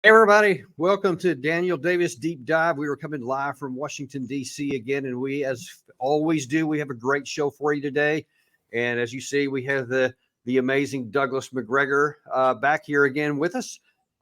Everybody, welcome to Daniel Davis Deep Dive. We were coming live from Washington, D.C. again, and we, as always do, we have a great show for you today. And as you see, we have the amazing Douglas Macgregor back here again with us.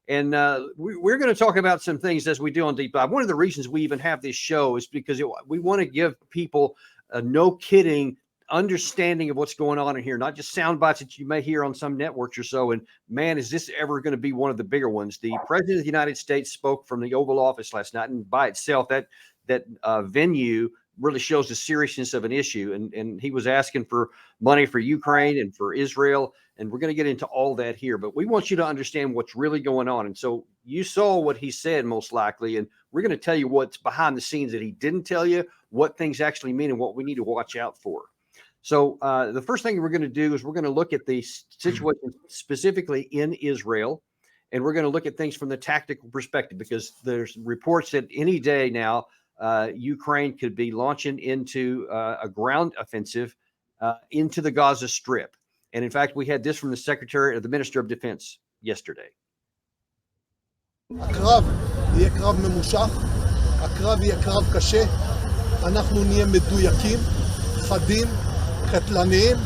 And we're going to talk about some things as we do on Deep Dive. One of the reasons we even have this show is because we want to give people a no-kidding understanding of what's going on in here, not just sound bites that you may hear on some networks or so. And man, is this ever going to be one of the bigger ones? The President of the United States spoke from the Oval Office last night, and by itself, that venue really shows the seriousness of an issue. And he was asking for money for Ukraine and for Israel, and we're going to get into all that here. But we want you to understand what's really going on. And so you saw what he said, most likely, and we're going to tell you what's behind the scenes that he didn't tell you, what things actually mean, and what we need to watch out for. So the first thing we're going to do is we're going to look at the situation specifically in Israel, and we're going to look at things from the tactical perspective, because there's reports that any day now Ukraine could be launching into a ground offensive into the Gaza Strip. And in fact, we had this from the Minister of Defense yesterday. הקרב יהיה קרב ממושך, הקרב יהיה קרב קשה, אנחנו נהיה מדויקים, חדים, קטלניים,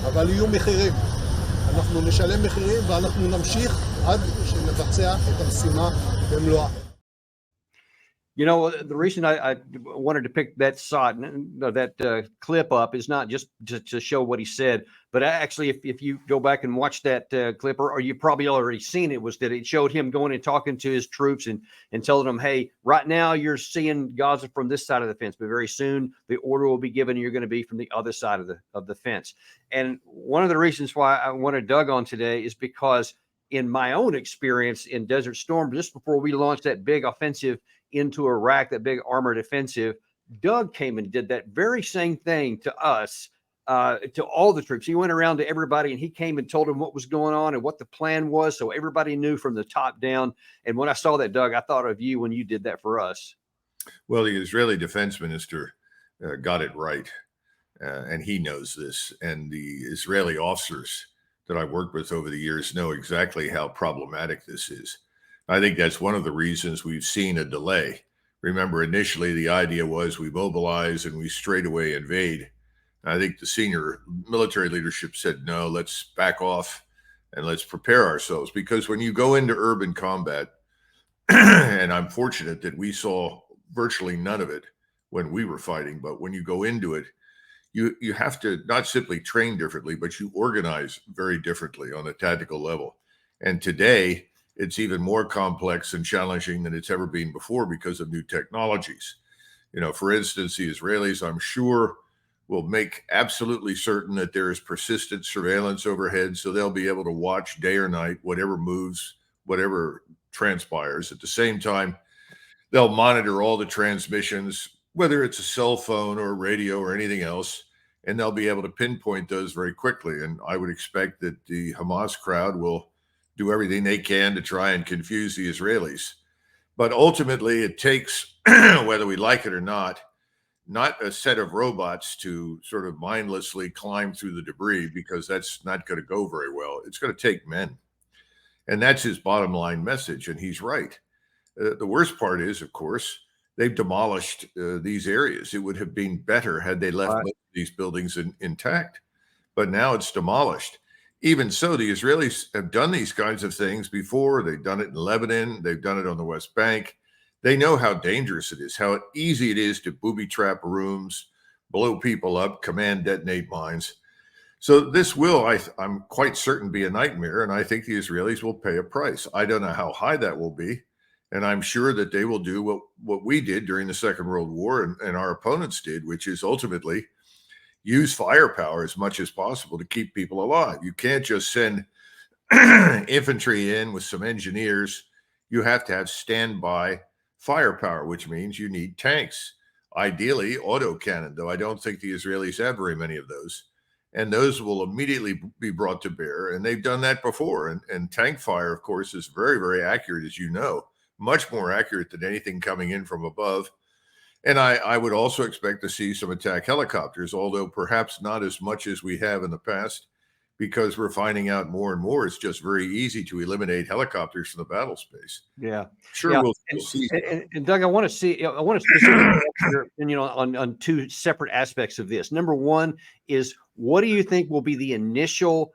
אבל יהיו מחירים. אנחנו נשלם מחירים ואנחנו נמשיך עד שנבצע את המשימה במלואה. You know, the reason I wanted to pick that clip up is not just to show what he said, but actually, if you go back and watch that clip, or you probably already seen it, was that it showed him going and talking to his troops and telling them, hey, right now you're seeing Gaza from this side of the fence, but very soon the order will be given and you're going to be from the other side of the fence. And one of the reasons why I wanted Doug on today is because in my own experience in Desert Storm, just before we launched that big offensive into Iraq, that big armored offensive, Doug came and did that very same thing to us, to all the troops. He went around to everybody and he came and told them what was going on and what the plan was, so everybody knew from the top down. And when I saw that, Doug, I thought of you when you did that for us. Well, the Israeli defense minister got it right, and he knows this. And the Israeli officers that I worked with over the years know exactly how problematic this is. I think that's one of the reasons we've seen a delay. Remember, initially the idea was we mobilize and we straight away invade. I think the senior military leadership said, no, let's back off and let's prepare ourselves. Because when you go into urban combat, and I'm fortunate that we saw virtually none of it when we were fighting, but when you go into it, you have to not simply train differently, but you organize very differently on a tactical level. And today, it's even more complex and challenging than it's ever been before because of new technologies. You know, for instance, the Israelis, I'm sure, will make absolutely certain that there is persistent surveillance overhead, so they'll be able to watch day or night whatever moves, whatever transpires. At the same time, they'll monitor all the transmissions, whether it's a cell phone or radio or anything else, and they'll be able to pinpoint those very quickly. And I would expect that the Hamas crowd will do everything they can to try and confuse the Israelis. But ultimately, it takes, whether we like it or not a set of robots to sort of mindlessly climb through the debris, because that's not going to go very well. It's going to take men. And that's his bottom line message. And he's right. The worst part is, of course, they've demolished these areas. It would have been better had they left most of these buildings intact. But now it's demolished. Even so, the Israelis have done these kinds of things before. They've done it in Lebanon. They've done it on the West Bank. They know how dangerous it is, how easy it is to booby trap rooms, blow people up, command detonate mines. So this will, I'm quite certain, be a nightmare, and I think the Israelis will pay a price. I don't know how high that will be, and I'm sure that they will do what we did during the Second World War and our opponents did, which is ultimately use firepower as much as possible to keep people alive. You can't just send infantry in with some engineers. You have to have standby firepower, which means you need tanks, ideally autocannon, though I don't think the Israelis have very many of those. And those will immediately be brought to bear. And they've done that before. And tank fire, of course, is very, very accurate, as you know, much more accurate than anything coming in from above. And I would also expect to see some attack helicopters, although perhaps not as much as we have in the past, because we're finding out more and more it's just very easy to eliminate helicopters from the battle space. Yeah. Sure, Yeah. we'll see. And Doug, I want to specifically ask your opinion on two separate aspects of this. Number one is, what do you think will be the initial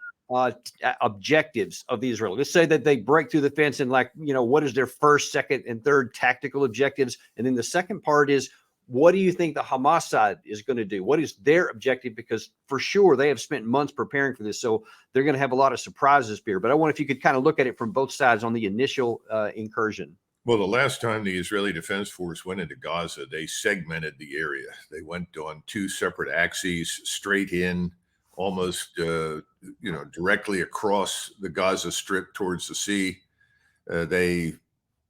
objectives of the Israelis? Let's say that they break through the fence, and what is their first, second, and third tactical objectives? And then the second part is, what do you think the Hamas side is going to do? What is their objective? Because for sure they have spent months preparing for this, so they're going to have a lot of surprises here. But I wonder if you could kind of look at it from both sides on the initial incursion. Well, the last time the Israeli Defense Force went into Gaza, they segmented the area. They went on two separate axes, straight in, almost directly across the Gaza Strip towards the sea. They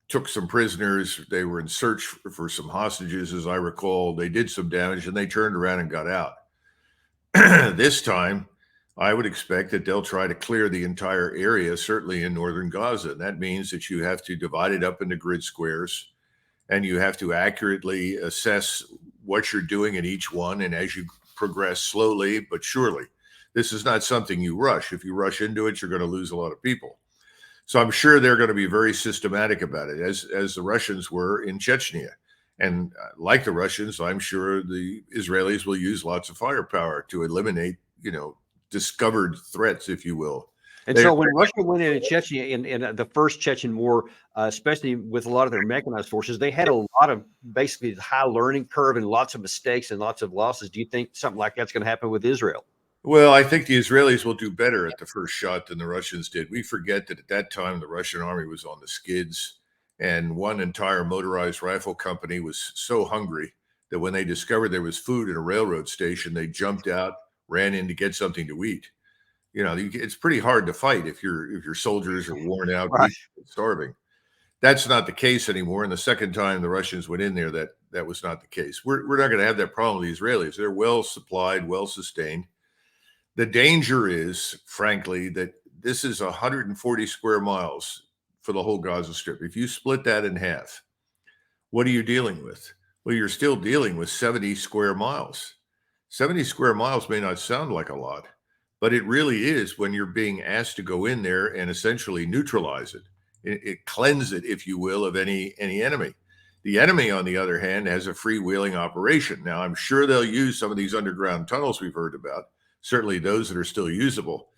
took some prisoners. They were in search for some hostages, as I recall. They did some damage, and they turned around and got out. This time, I would expect that they'll try to clear the entire area, certainly in northern Gaza. And that means that you have to divide it up into grid squares, and you have to accurately assess what you're doing in each one. And as you progress slowly but surely, this is not something you rush. If you rush into it, you're going to lose a lot of people. So I'm sure they're going to be very systematic about it, as the Russians were in Chechnya. And like the Russians, I'm sure the Israelis will use lots of firepower to eliminate, discovered threats, if you will. And so when Russia went in Chechnya in the first Chechen war, especially with a lot of their mechanized forces, they had a lot of basically high learning curve and lots of mistakes and lots of losses. Do you think something like that's going to happen with Israel? Well, I think the Israelis will do better at the first shot than the Russians did. We forget that at that time, the Russian army was on the skids, and one entire motorized rifle company was so hungry that when they discovered there was food at a railroad station, they jumped out, ran in to get something to eat. It's pretty hard to fight if your soldiers are worn out, right, and starving. That's not the case anymore. And the second time the Russians went in there, that was not the case. We're not going to have that problem with the Israelis. They're well supplied, well sustained. The danger is, frankly, that this is 140 square miles for the whole Gaza Strip. If you split that in half, what are you dealing with? Well, you're still dealing with 70 square miles. 70 square miles may not sound like a lot, but it really is when you're being asked to go in there and essentially neutralize it. It cleanse it, if you will, of any enemy. The enemy, on the other hand, has a freewheeling operation. Now, I'm sure they'll use some of these underground tunnels we've heard about, certainly those that are still usable.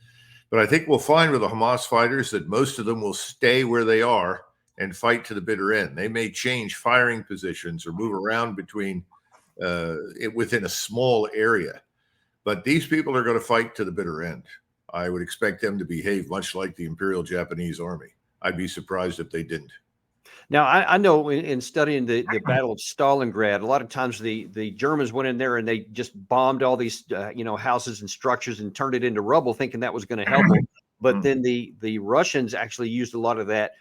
But I think we'll find with the Hamas fighters that most of them will stay where they are and fight to the bitter end. They may change firing positions or move around between within a small area. But these people are going to fight to the bitter end. I would expect them to behave much like the Imperial Japanese Army. I'd be surprised if they didn't. Now, I know in studying the Battle of Stalingrad, a lot of times the Germans went in there and they just bombed all these houses and structures and turned it into rubble, thinking that was going to help them. But then the Russians actually used a lot of that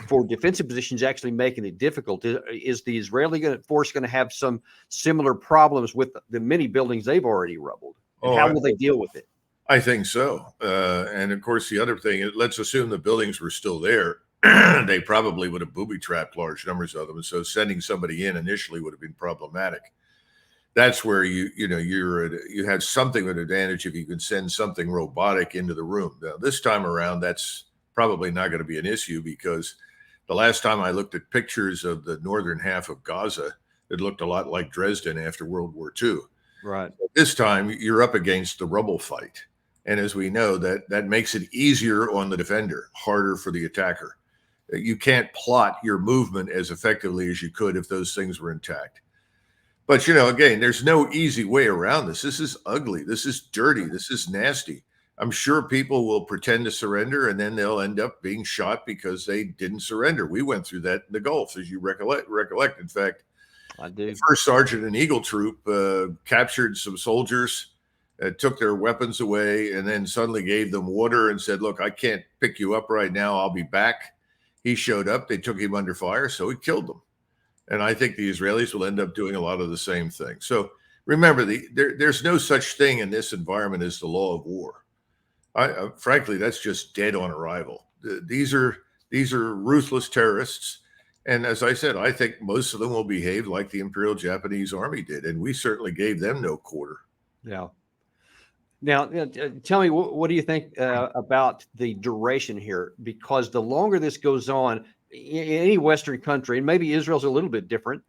for defensive positions, actually making it difficult. Is the Israeli force going to have some similar problems with the many buildings they've already rubbled? And how will they deal with it? I think so. And of course, the other thing, let's assume the buildings were still there. They probably would have booby-trapped large numbers of them. So sending somebody in initially would have been problematic. That's where you have something of an advantage if you can send something robotic into the room. Now, this time around, that's probably not going to be an issue, because the last time I looked at pictures of the northern half of Gaza, it looked a lot like Dresden after World War II. Right. This time, you're up against the rubble fight. And as we know, that makes it easier on the defender, harder for the attacker. You can't plot your movement as effectively as you could if those things were intact. But, again, there's no easy way around this. This is ugly. This is dirty. This is nasty. I'm sure people will pretend to surrender, and then they'll end up being shot because they didn't surrender. We went through that in the Gulf, as you recollect. In fact, I do. The First Sergeant and Eagle Troop captured some soldiers, took their weapons away, and then suddenly gave them water and said, "Look, I can't pick you up right now. I'll be back." He showed up. They took him under fire, so he killed them. And I think the Israelis will end up doing a lot of the same thing. So remember, there's no such thing in this environment as the law of war. Frankly, that's just dead on arrival. These are ruthless terrorists. And as I said, I think most of them will behave like the Imperial Japanese Army did. And we certainly gave them no quarter. Yeah. Now, tell me, what do you think about the duration here? Because the longer this goes on, any Western country, and maybe Israel's a little bit different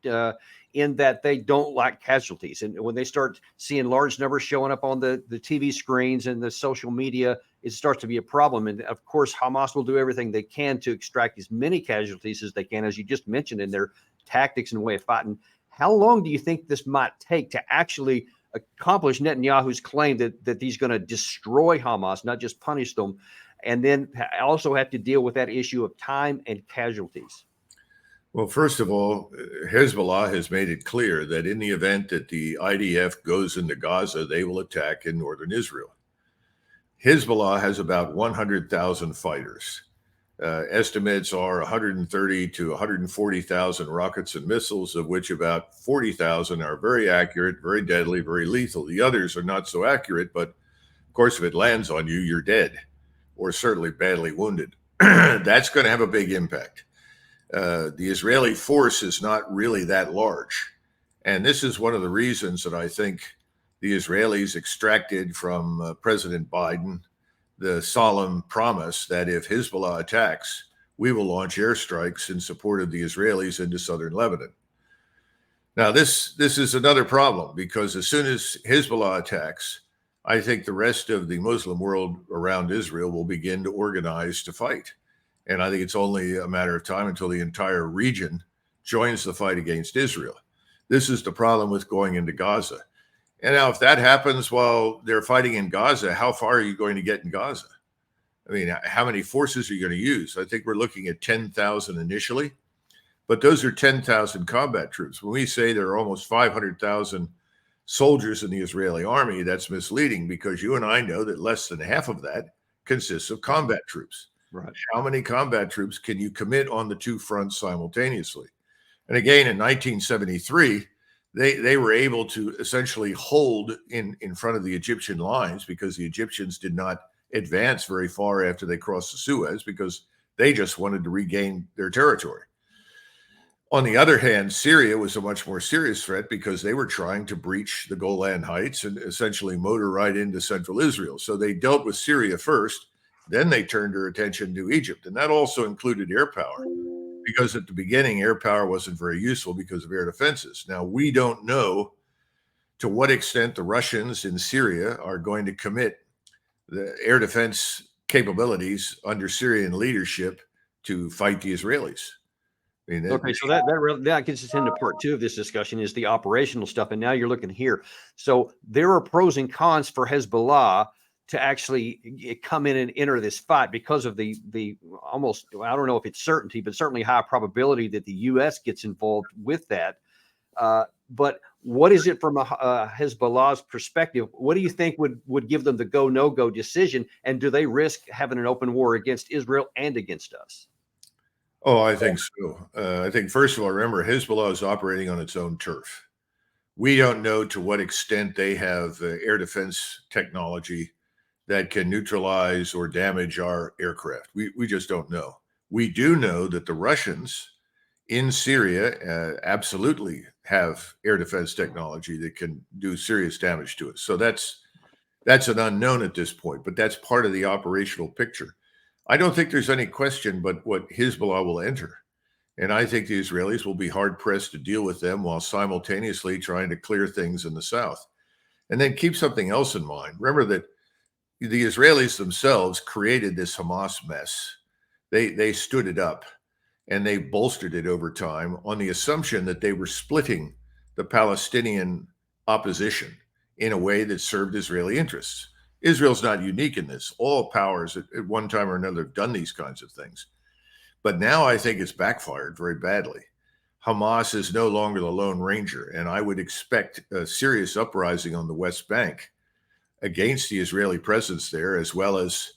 in that they don't like casualties. And when they start seeing large numbers showing up on the TV screens and the social media, it starts to be a problem. And of course, Hamas will do everything they can to extract as many casualties as they can, as you just mentioned, in their tactics and way of fighting. How long do you think this might take to actually accomplish Netanyahu's claim that he's going to destroy Hamas, not just punish them, and then also have to deal with that issue of time and casualties? Well, first of all, Hezbollah has made it clear that in the event that the IDF goes into Gaza, they will attack in northern Israel. Hezbollah has about 100,000 fighters. Estimates are 130 to 140,000 rockets and missiles, of which about 40,000 are very accurate, very deadly, very lethal. The others are not so accurate, but of course, if it lands on you, you're dead, or certainly badly wounded. That's going to have a big impact. The Israeli force is not really that large. And this is one of the reasons that I think the Israelis extracted from President Biden the solemn promise that if Hezbollah attacks, we will launch airstrikes in support of the Israelis into southern Lebanon. Now, this is another problem, because as soon as Hezbollah attacks, I think the rest of the Muslim world around Israel will begin to organize to fight. And I think it's only a matter of time until the entire region joins the fight against Israel. This is the problem with going into Gaza. And now, if that happens while they're fighting in Gaza, how far are you going to get in Gaza? I mean, how many forces are you going to use? I think we're looking at 10,000 initially, but those are 10,000 combat troops. When we say there are almost 500,000 soldiers in the Israeli army, that's misleading, because you and I know that less than half of that consists of combat troops. Right. How many combat troops can you commit on the two fronts simultaneously? And again, in 1973, they were able to essentially hold in front of the Egyptian lines, because the Egyptians did not advance very far after they crossed the Suez, because they just wanted to regain their territory. On the other hand, Syria was a much more serious threat, because they were trying to breach the Golan Heights and essentially motor right into central Israel. So they dealt with Syria first, then they turned their attention to Egypt. And that also included air power, because at the beginning, air power wasn't very useful because of air defenses. Now, we don't know to what extent the Russians in Syria are going to commit the air defense capabilities under Syrian leadership to fight the Israelis. I mean, Okay, so that gets us into part two of this discussion, is the operational stuff. And now you're looking here. So there are pros and cons for Hezbollah to actually come in and enter this fight because of the almost, I don't know if it's certainty, but certainly high probability that the U.S. gets involved with that. But what is it from a Hezbollah's perspective? What do you think would give them the go, no go decision? And do they risk having an open war against Israel and against us? Oh, I think so. I think, first of all, remember, Hezbollah is operating on its own turf. We don't know to what extent they have air defense technology that can neutralize or damage our aircraft. We just don't know. We do know that the Russians in Syria absolutely have air defense technology that can do serious damage to us. So that's an unknown at this point, but that's part of the operational picture. I don't think there's any question but what Hezbollah will enter. And I think the Israelis will be hard-pressed to deal with them while simultaneously trying to clear things in the south. And then keep something else in mind. Remember that the Israelis themselves created this Hamas mess. They stood it up, and they bolstered it over time on the assumption that they were splitting the Palestinian opposition in a way that served Israeli interests. Israel's not unique in this. All powers at one time or another have done these kinds of things. But now I think it's backfired very badly. Hamas is no longer the Lone Ranger, and I would expect a serious uprising on the West Bank against the Israeli presence there, as well as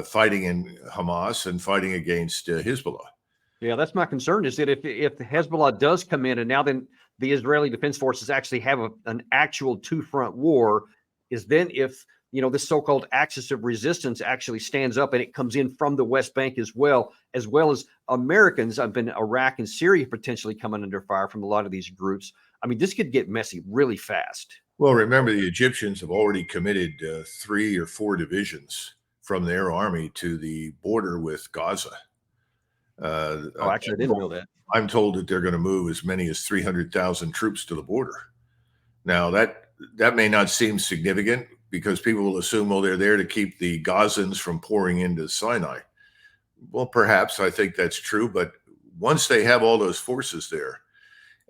fighting in Hamas and fighting against Hezbollah. Yeah, that's my concern, is that if Hezbollah does come in and now then the Israeli Defense Forces actually have an actual two-front war, is then if this so-called axis of resistance actually stands up and it comes in from the West Bank as well as Americans, I've been Iraq and Syria potentially coming under fire from a lot of these groups. I mean, this could get messy really fast. Well, remember, the Egyptians have already committed 3 or 4 divisions from their army to the border with Gaza. Oh, actually, I didn't know that. I'm told that they're going to move as many as 300,000 troops to the border. Now, that may not seem significant because people will assume, well, they're there to keep the Gazans from pouring into Sinai. Well, perhaps I think that's true, but once they have all those forces there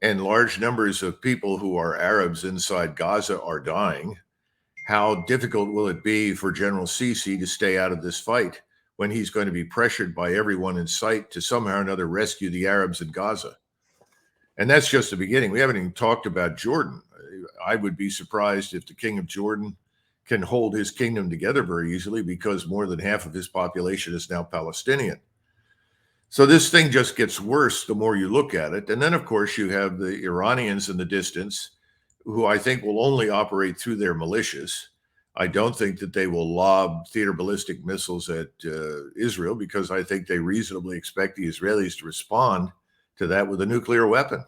and large numbers of people who are Arabs inside Gaza are dying, how difficult will it be for General Sisi to stay out of this fight when he's going to be pressured by everyone in sight to somehow or another rescue the Arabs in Gaza? And that's just the beginning. We haven't even talked about Jordan. I would be surprised if the king of Jordan can hold his kingdom together very easily because more than half of his population is now Palestinian. So this thing just gets worse the more you look at it. And then, of course, you have the Iranians in the distance, who I think will only operate through their militias. I don't think that they will lob theater ballistic missiles at Israel because I think they reasonably expect the Israelis to respond to that with a nuclear weapon.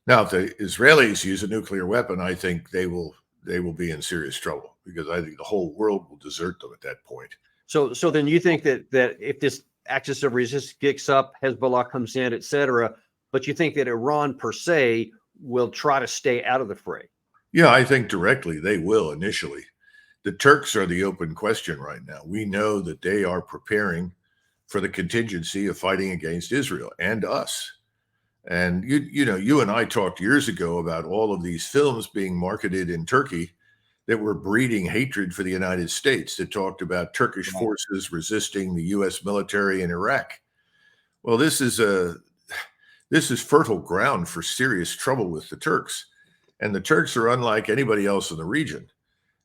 Now, if the Israelis use a nuclear weapon, I think they will be in serious trouble because I think the whole world will desert them at that point. So then you think that if this axis of resistance kicks up, Hezbollah comes in, et cetera, but you think that Iran per se will try to stay out of the fray? Yeah, I think directly they will initially. The Turks are the open question right now. We know that they are preparing for the contingency of fighting against Israel and us. And you and I talked years ago about all of these films being marketed in Turkey that were breeding hatred for the United States, that talked about Turkish forces resisting the U.S. military in Iraq. Well, this is fertile ground for serious trouble with the Turks. And the Turks are unlike anybody else in the region.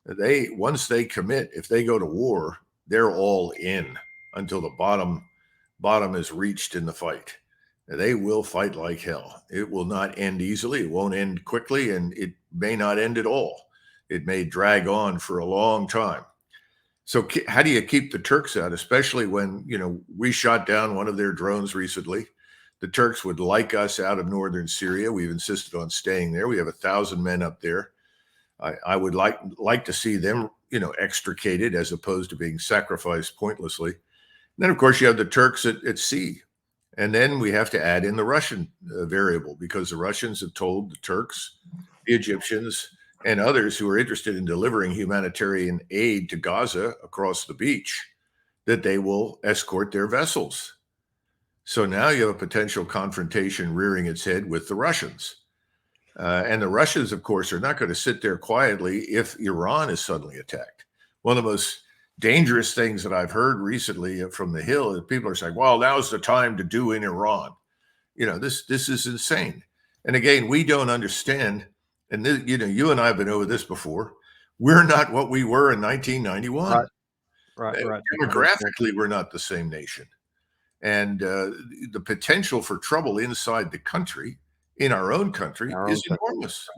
Once they commit, if they go to war, they're all in until the bottom is reached in the fight. They will fight like hell. It will not end easily. It won't end quickly, and it may not end at all. It may drag on for a long time. So how do you keep the Turks out, especially when, we shot down one of their drones recently? The Turks would like us out of northern Syria. We've insisted on staying there. We have 1,000 men up there. I would like to see them, extricated as opposed to being sacrificed pointlessly. And then, of course, you have the Turks at sea. And then we have to add in the Russian variable, because the Russians have told the Turks, the Egyptians, and others who are interested in delivering humanitarian aid to Gaza across the beach that they will escort their vessels. So now you have a potential confrontation rearing its head with the Russians. And the Russians, of course, are not going to sit there quietly if Iran is suddenly attacked. One of the most dangerous things that I've heard recently from the Hill is people are saying, well, now's the time to do in Iran. This is insane. And again, we don't understand. And you and I have been over this before. We're not what we were in 1991. Right. Demographically, we're not the same nation. And the potential for trouble inside the country, in our own country, is enormous.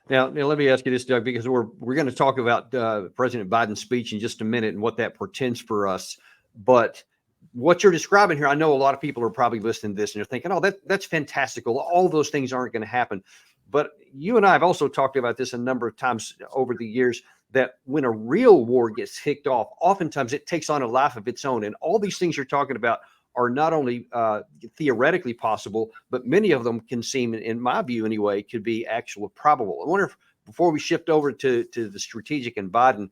Now, let me ask you this, Doug, because we're going to talk about President Biden's speech in just a minute and what that portends for us. But what you're describing here, I know a lot of people are probably listening to this and they're thinking, oh, that's fantastical. All those things aren't going to happen. But you and I have also talked about this a number of times over the years, that when a real war gets kicked off, oftentimes it takes on a life of its own. And all these things you're talking about are not only theoretically possible, but many of them can seem, in my view anyway, could be actually probable. I wonder if, before we shift over to the strategic and Biden,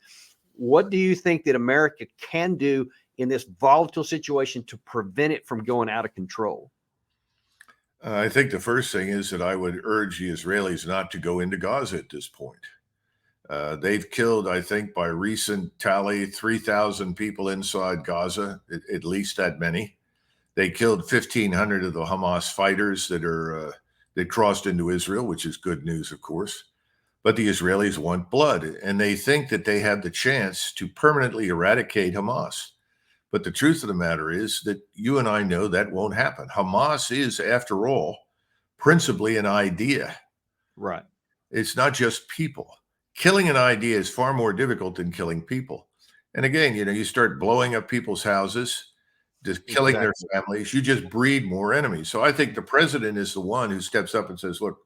what do you think that America can do in this volatile situation to prevent it from going out of control? I think the first thing is that I would urge the Israelis not to go into Gaza at this point. They've killed, I think, by recent tally, 3,000 people inside Gaza, at least that many. They killed 1,500 of the Hamas fighters that crossed into Israel, which is good news, of course. But the Israelis want blood, and they think that they have the chance to permanently eradicate Hamas. But the truth of the matter is that you and I know that won't happen. Hamas is, after all, principally an idea. Right. It's not just people. Killing an idea is far more difficult than killing people. And again, you start blowing up people's houses, just killing their families, you just breed more enemies. So I think the president is the one who steps up and says, look,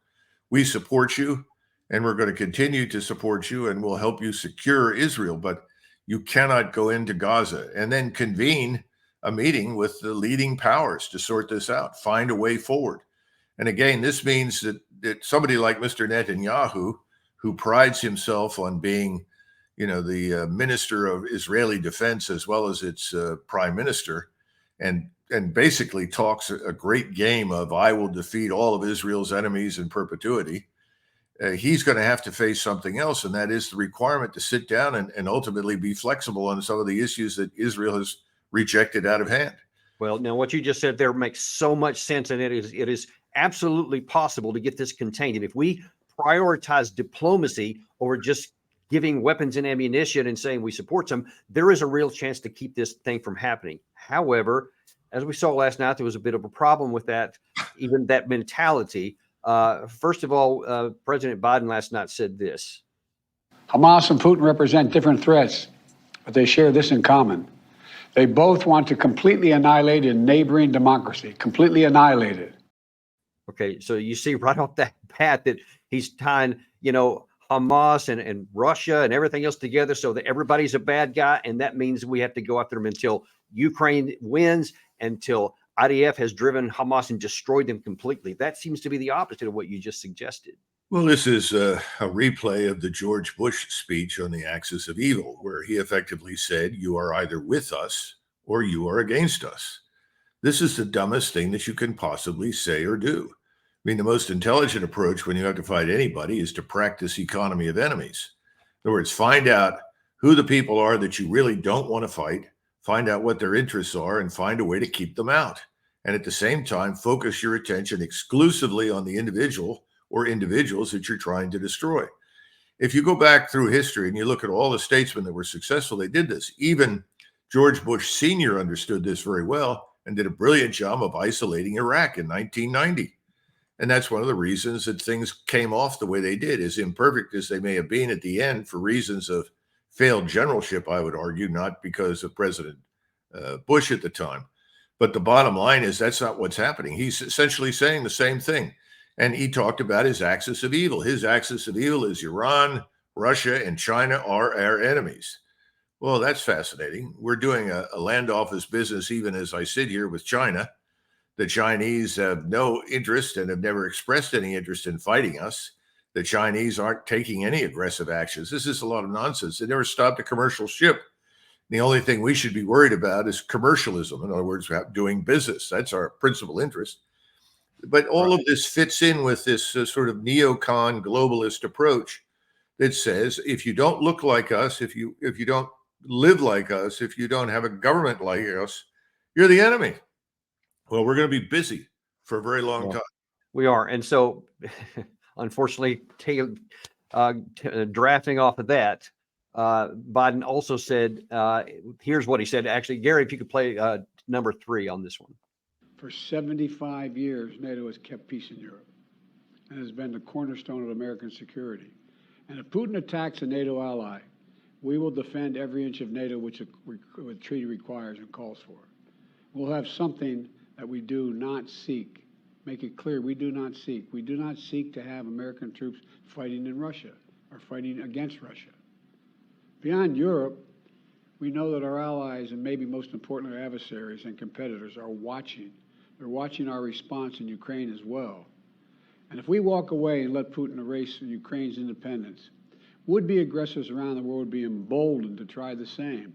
we support you. and we're going to continue to support you, and we'll help you secure Israel. But you cannot go into Gaza and then convene a meeting with the leading powers to sort this out, find a way forward. And again, this means that somebody like Mr. Netanyahu, who prides himself on being, the minister of Israeli defense as well as its prime minister, and basically talks a great game of I will defeat all of Israel's enemies in perpetuity, he's going to have to face something else, and that is the requirement to sit down and ultimately be flexible on some of the issues that Israel has rejected out of hand. Well, now what you just said there makes so much sense, and it is absolutely possible to get this contained. And if we prioritize diplomacy over just giving weapons and ammunition and saying we support them, there is a real chance to keep this thing from happening. However, as we saw last night, there was a bit of a problem with that, even that mentality. First of all, President Biden last night said this. Hamas and Putin represent different threats, but they share this in common. They both want to completely annihilate a neighboring democracy, completely annihilate it. Okay, so you see right off that bat that he's tying, Hamas and Russia and everything else together so that everybody's a bad guy. And that means we have to go after them until Ukraine wins, until IDF has driven Hamas and destroyed them completely. That seems to be the opposite of what you just suggested. Well, this is a replay of the George Bush speech on the axis of evil, where he effectively said, you are either with us or you are against us. This is the dumbest thing that you can possibly say or do. I mean, the most intelligent approach when you have to fight anybody is to practice economy of enemies. In other words, find out who the people are that you really don't want to fight, find out what their interests are, and find a way to keep them out. And at the same time, focus your attention exclusively on the individual or individuals that you're trying to destroy. If you go back through history and you look at all the statesmen that were successful, they did this. Even George Bush Sr. understood this very well and did a brilliant job of isolating Iraq in 1990. And that's one of the reasons that things came off the way they did, as imperfect as they may have been at the end for reasons of failed generalship, I would argue, not because of President Bush at the time. But the bottom line is that's not what's happening. He's essentially saying the same thing. And he talked about his axis of evil. His axis of evil is Iran, Russia, and China are our enemies. Well, that's fascinating. We're doing a land office business, even as I sit here with China. The Chinese have no interest and have never expressed any interest in fighting us. The Chinese aren't taking any aggressive actions. This is a lot of nonsense. They never stopped a commercial ship. The only thing we should be worried about is commercialism. In other words, doing business. That's our principal interest. But all of this fits in with this sort of neocon globalist approach that says, if you don't look like us, if you don't live like us, if you don't have a government like us, you're the enemy. Well, we're going to be busy for a very long time. We are. And so, unfortunately, drafting off of that, Biden also said, here's what he said. Actually, Gary, if you could play number 3 on this one. For 75 years, NATO has kept peace in Europe and has been the cornerstone of American security. And if Putin attacks a NATO ally, we will defend every inch of NATO which the treaty requires and calls for. We'll have something that we do not seek. Make it clear, we do not seek. We do not seek to have American troops fighting in Russia or fighting against Russia. Beyond Europe, we know that our allies, and maybe most importantly our adversaries and competitors, are watching. They're watching our response in Ukraine as well. And if we walk away and let Putin erase Ukraine's independence, would-be aggressors around the world would be emboldened to try the same.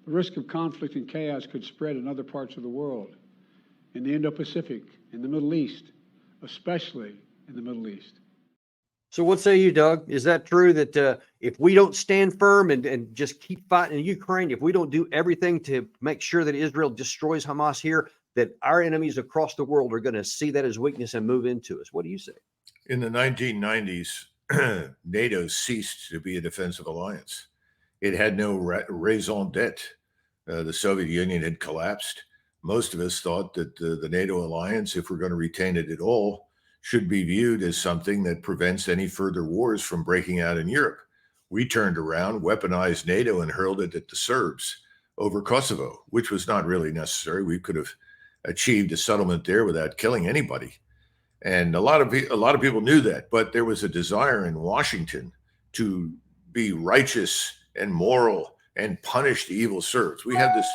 The risk of conflict and chaos could spread in other parts of the world, in the Indo-Pacific, in the Middle East, especially in the Middle East. So what say you, Doug? Is that true that if we don't stand firm and just keep fighting in Ukraine, if we don't do everything to make sure that Israel destroys Hamas here, that our enemies across the world are going to see that as weakness and move into us? What do you say? In the 1990s, NATO ceased to be a defensive alliance. It had no raison d'etre. The Soviet Union had collapsed. Most of us thought that the NATO alliance, if we're going to retain it at all, should be viewed as something that prevents any further wars from breaking out in Europe. We turned around, weaponized NATO, and hurled it at the Serbs over Kosovo, which was not really necessary. We could have achieved a settlement there without killing anybody. And a lot of people knew that, but there was a desire in Washington to be righteous and moral and punish the evil servants. We have this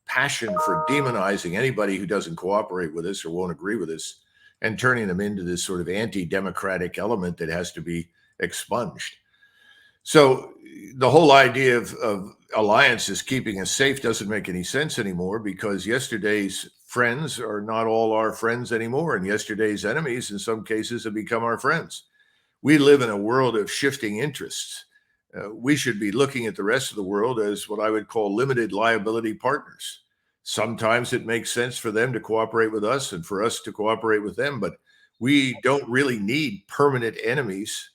passion for demonizing anybody who doesn't cooperate with us or won't agree with us, and turning them into this sort of anti-democratic element that has to be expunged. So the whole idea of alliances keeping us safe doesn't make any sense anymore, because yesterday's friends are not all our friends anymore, and yesterday's enemies in some cases have become our friends. We live in a world of shifting interests. We should be looking at the rest of the world as what I would call limited liability partners. Sometimes it makes sense for them to cooperate with us and for us to cooperate with them, but we don't really need permanent enemies,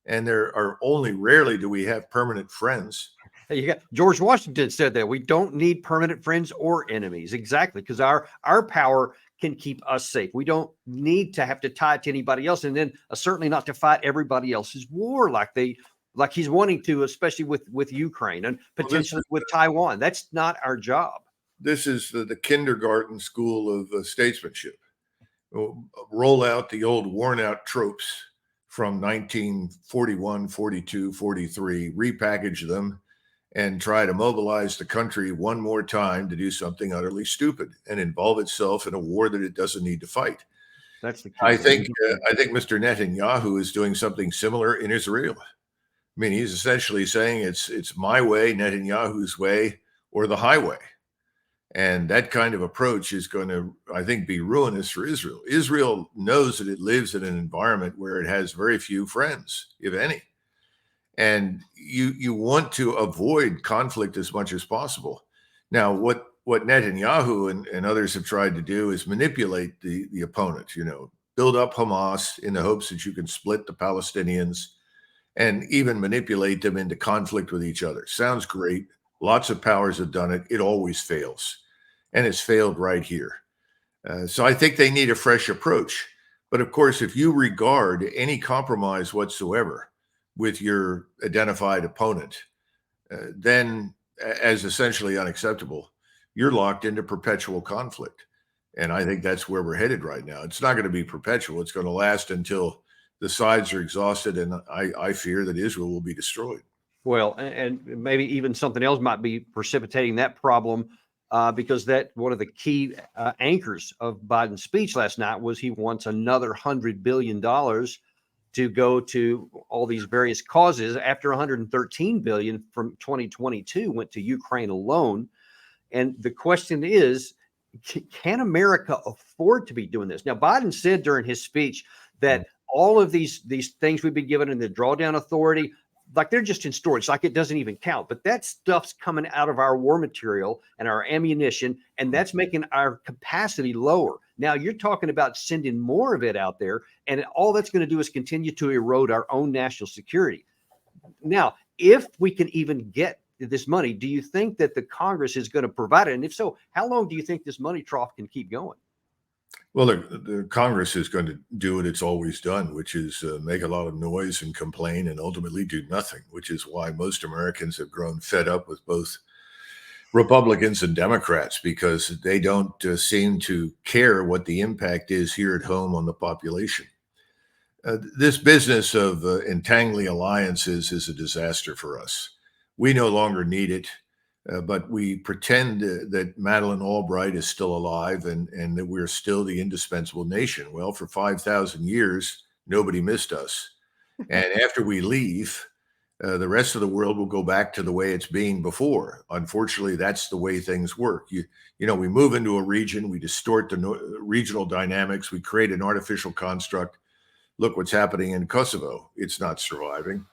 and there are only rarely do we have permanent friends. You got George Washington said that we don't need permanent friends or enemies. Exactly, because our power can keep us safe. We don't need to have to tie it to anybody else, and then certainly not to fight everybody else's war like he's wanting to, especially with Ukraine and potentially with Taiwan. That's not our job. This is the kindergarten school of statesmanship. Roll out the old worn out tropes from 1941, 42, 43, repackage them, and try to mobilize the country one more time to do something utterly stupid and involve itself in a war that it doesn't need to fight. That's the key. I think Mr. Netanyahu is doing something similar in Israel. I mean, he's essentially saying it's my way, Netanyahu's way, or the highway. And that kind of approach is going to, I think, be ruinous for Israel. Israel knows that it lives in an environment where it has very few friends, if any. And you want to avoid conflict as much as possible. Now, what Netanyahu and others have tried to do is manipulate the opponent, build up Hamas in the hopes that you can split the Palestinians and even manipulate them into conflict with each other. Sounds great. Lots of powers have done it. It always fails. And it's failed right here. So I think they need a fresh approach. But of course, if you regard any compromise whatsoever with your identified opponent, then as essentially unacceptable, you're locked into perpetual conflict. And I think that's where we're headed right now. It's not going to be perpetual. It's going to last until the sides are exhausted. And I fear that Israel will be destroyed. Well, and maybe even something else might be precipitating that problem, because that one of the key anchors of Biden's speech last night was he wants another $100 billion to go to all these various causes after $113 billion from 2022 went to Ukraine alone. And the question is, can America afford to be doing this? Now, Biden said during his speech that all of these things we've been given in the drawdown authority, like they're just in storage, like it doesn't even count. But that stuff's coming out of our war material and our ammunition, and that's making our capacity lower. Now you're talking about sending more of it out there, and all that's going to do is continue to erode our own national security. Now, if we can even get this money, do you think that the Congress is going to provide it? And if so, how long do you think this money trough can keep going? Well, the Congress is going to do what it's always done, which is make a lot of noise and complain and ultimately do nothing, which is why most Americans have grown fed up with both Republicans and Democrats, because they don't seem to care what the impact is here at home on the population. This business of entangling alliances is a disaster for us. We no longer need it. But we pretend that Madeleine Albright is still alive and that we're still the indispensable nation. Well, for 5,000 years, nobody missed us. And after we leave, the rest of the world will go back to the way it's been before. Unfortunately, that's the way things work. We move into a region, we distort the regional dynamics, we create an artificial construct. Look what's happening in Kosovo. It's not surviving.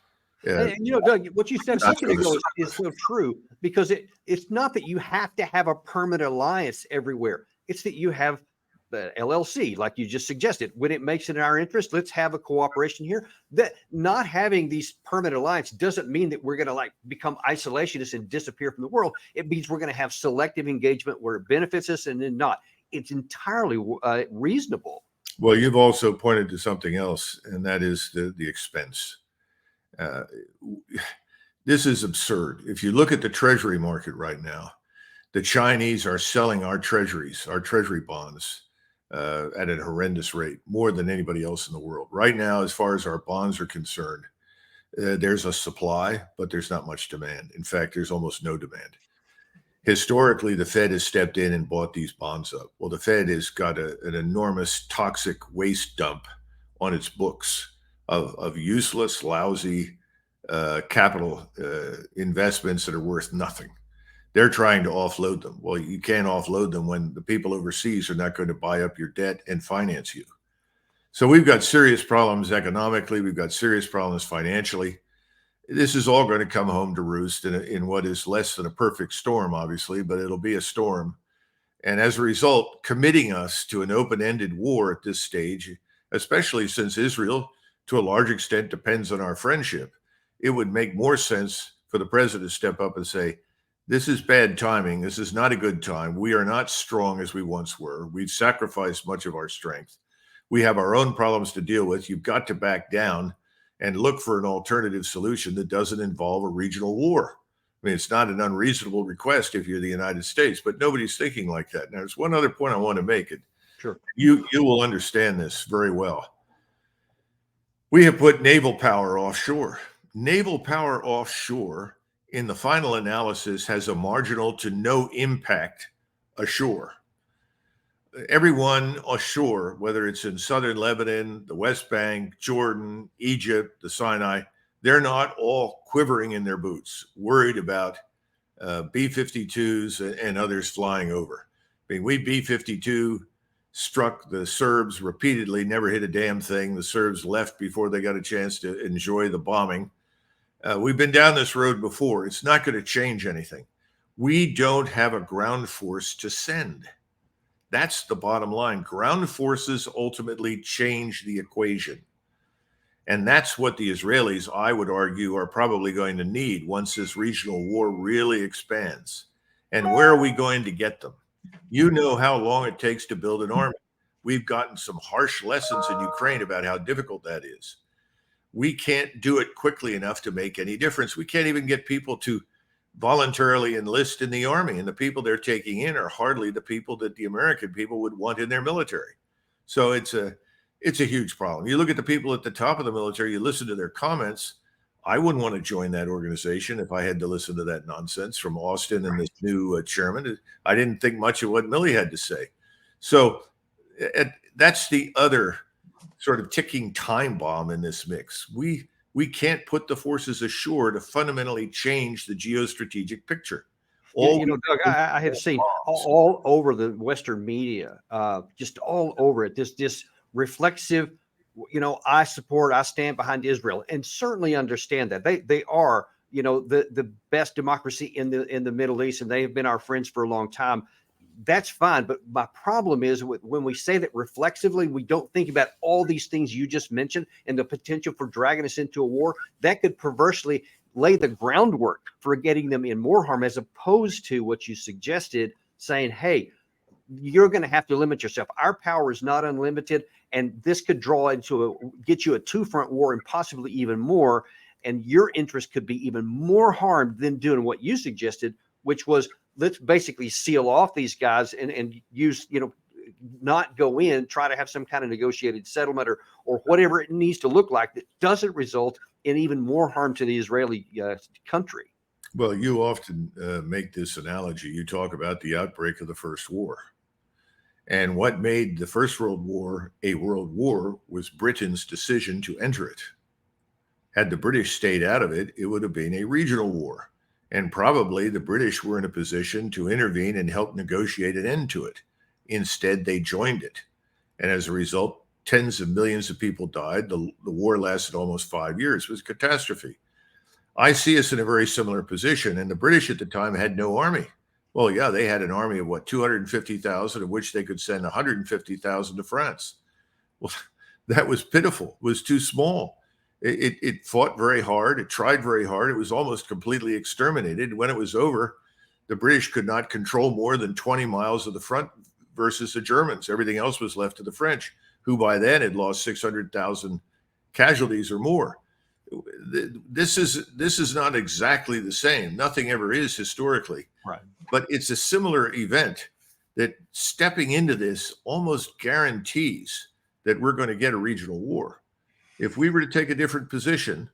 And, Doug, what you said a second ago is so true, because it's not that you have to have a permanent alliance everywhere. It's that you have the LLC, like you just suggested. When it makes it in our interest, let's have a cooperation here. That not having these permanent alliance doesn't mean that we're going to become isolationists and disappear from the world. It means we're going to have selective engagement where it benefits us and then not. It's entirely reasonable. Well, you've also pointed to something else, and that is the expense. This is absurd. If you look at the treasury market right now, the Chinese are selling our treasuries, our treasury bonds, at a horrendous rate, more than anybody else in the world. Right now, as far as our bonds are concerned, there's a supply, but there's not much demand. In fact, there's almost no demand. Historically, the Fed has stepped in and bought these bonds up. Well, the Fed has got an enormous toxic waste dump on its books of useless, lousy capital investments that are worth nothing. They're trying to offload them. Well, you can't offload them when the people overseas are not going to buy up your debt and finance you. So we've got serious problems economically. We've got serious problems financially. This is all going to come home to roost in what is less than a perfect storm, obviously, but it'll be a storm. And as a result, committing us to an open-ended war at this stage, especially since Israel, to a large extent, depends on our friendship, it would make more sense for the president to step up and say, this is bad timing. This is not a good time. We are not strong as we once were. We've sacrificed much of our strength. We have our own problems to deal with. You've got to back down and look for an alternative solution that doesn't involve a regional war. I mean, it's not an unreasonable request if you're the United States, but nobody's thinking like that. Now, there's one other point I want to make. Sure. You will understand this very well. We have put naval power offshore. Naval power offshore, in the final analysis, has a marginal to no impact ashore. Everyone ashore, whether it's in southern Lebanon, the West Bank, Jordan, Egypt, the Sinai, they're not all quivering in their boots, worried about B-52s and others flying over. I mean, we B-52 struck the Serbs repeatedly, never hit a damn thing. The Serbs left before they got a chance to enjoy the bombing. We've been down this road before. It's not going to change anything. We don't have a ground force to send. That's the bottom line. Ground forces ultimately change the equation. And that's what the Israelis, I would argue, are probably going to need once this regional war really expands. And where are we going to get them? You know how long it takes to build an army. We've gotten some harsh lessons in Ukraine about how difficult that is. We can't do it quickly enough to make any difference. We can't even get people to voluntarily enlist in the army, and the people they're taking in are hardly the people that the American people would want in their military. So it's a huge problem. You look at the people at the top of the military, you listen to their comments. I wouldn't want to join that organization if I had to listen to that nonsense from Austin and this new chairman. I didn't think much of what Milley had to say. So that's the other sort of ticking time bomb in this mix. We can't put the forces ashore to fundamentally change the geostrategic picture. Doug, I have seen all over the Western media, just all over it, this reflexive, I stand behind Israel, and certainly understand that they are, the best democracy in the Middle East, and they have been our friends for a long time. That's fine. But my problem is when we say that reflexively, we don't think about all these things you just mentioned and the potential for dragging us into a war that could perversely lay the groundwork for getting them in more harm, as opposed to what you suggested, saying, hey, you're going to have to limit yourself. Our power is not unlimited. And this could get you a two-front war and possibly even more. And your interest could be even more harmed than doing what you suggested, which was, let's basically seal off these guys and use, not go in, try to have some kind of negotiated settlement or whatever it needs to look like that doesn't result in even more harm to the Israeli country. Well, you often make this analogy. You talk about the outbreak of the First War. And what made the First World War a world war was Britain's decision to enter it. Had the British stayed out of it, it would have been a regional war. And probably the British were in a position to intervene and help negotiate an end to it. Instead, they joined it. And as a result, tens of millions of people died. The war lasted almost 5 years. It was a catastrophe. I see us in a very similar position. And the British at the time had no army. Well, yeah, they had an army of 250,000, of which they could send 150,000 to France. Well, that was pitiful. It was too small. It fought very hard. It tried very hard. It was almost completely exterminated. When it was over, the British could not control more than 20 miles of the front versus the Germans. Everything else was left to the French, who by then had lost 600,000 casualties or more. This is not exactly the same. Nothing ever is historically. Right. But it's a similar event that stepping into this almost guarantees that we're going to get a regional war. If we were to take a different position,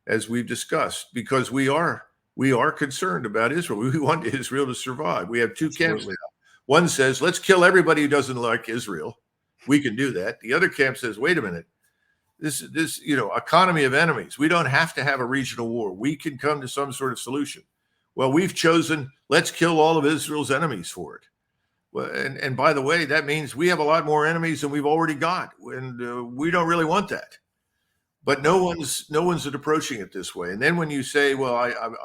as we've discussed, because we are concerned about Israel. We want Israel to survive. We have two camps now. One says, let's kill everybody who doesn't like Israel. We can do that. The other camp says, wait a minute, this economy of enemies. We don't have to have a regional war. We can come to some sort of solution. Well, we've chosen, let's kill all of Israel's enemies for it. Well, and by the way, that means we have a lot more enemies than we've already got, and we don't really want that. But no one's approaching it this way. And then when you say, well,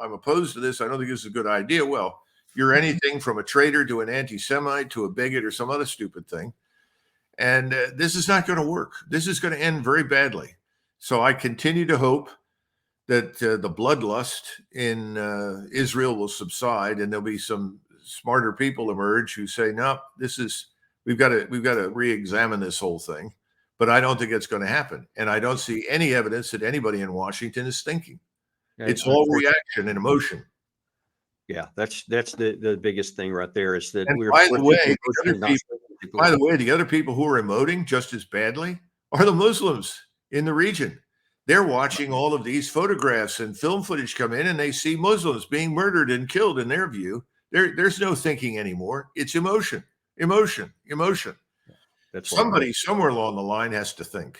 I'm opposed to this, I don't think this is a good idea. Well, you're anything from a traitor to an anti-Semite to a bigot or some other stupid thing. And this is not going to work. This is going to end very badly. So I continue to hope that the bloodlust in Israel will subside, and there'll be some smarter people emerge who say, no, we've got to re-examine this whole thing. But I don't think it's going to happen. And I don't see any evidence that anybody in Washington is thinking. It's all reaction and emotion. Yeah, that's the biggest thing right there is that we're. By the way, the other people who are emoting just as badly are the Muslims in the region. They're watching all of these photographs and film footage come in, and they see Muslims being murdered and killed. In their view, there's no thinking anymore. It's emotion. That's somebody somewhere along the line has to think.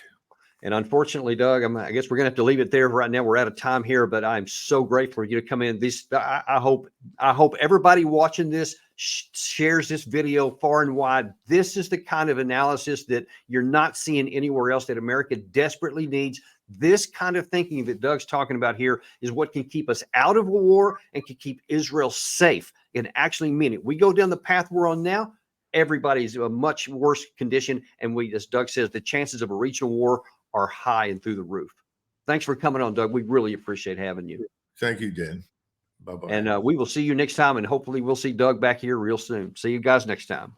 And unfortunately, Doug, I guess we're going to have to leave it there right now. We're out of time here, but I'm so grateful for you to come in. I hope everybody watching this shares this video far and wide. This is the kind of analysis that you're not seeing anywhere else, that America desperately needs. This kind of thinking that Doug's talking about here is what can keep us out of a war and can keep Israel safe and actually mean it. We go down the path we're on now, everybody's in a much worse condition. And as Doug says, the chances of a regional war are high and through the roof. Thanks for coming on, Doug. We really appreciate having you. Thank you, Dan. Bye-bye. And we will see you next time. And hopefully we'll see Doug back here real soon. See you guys next time.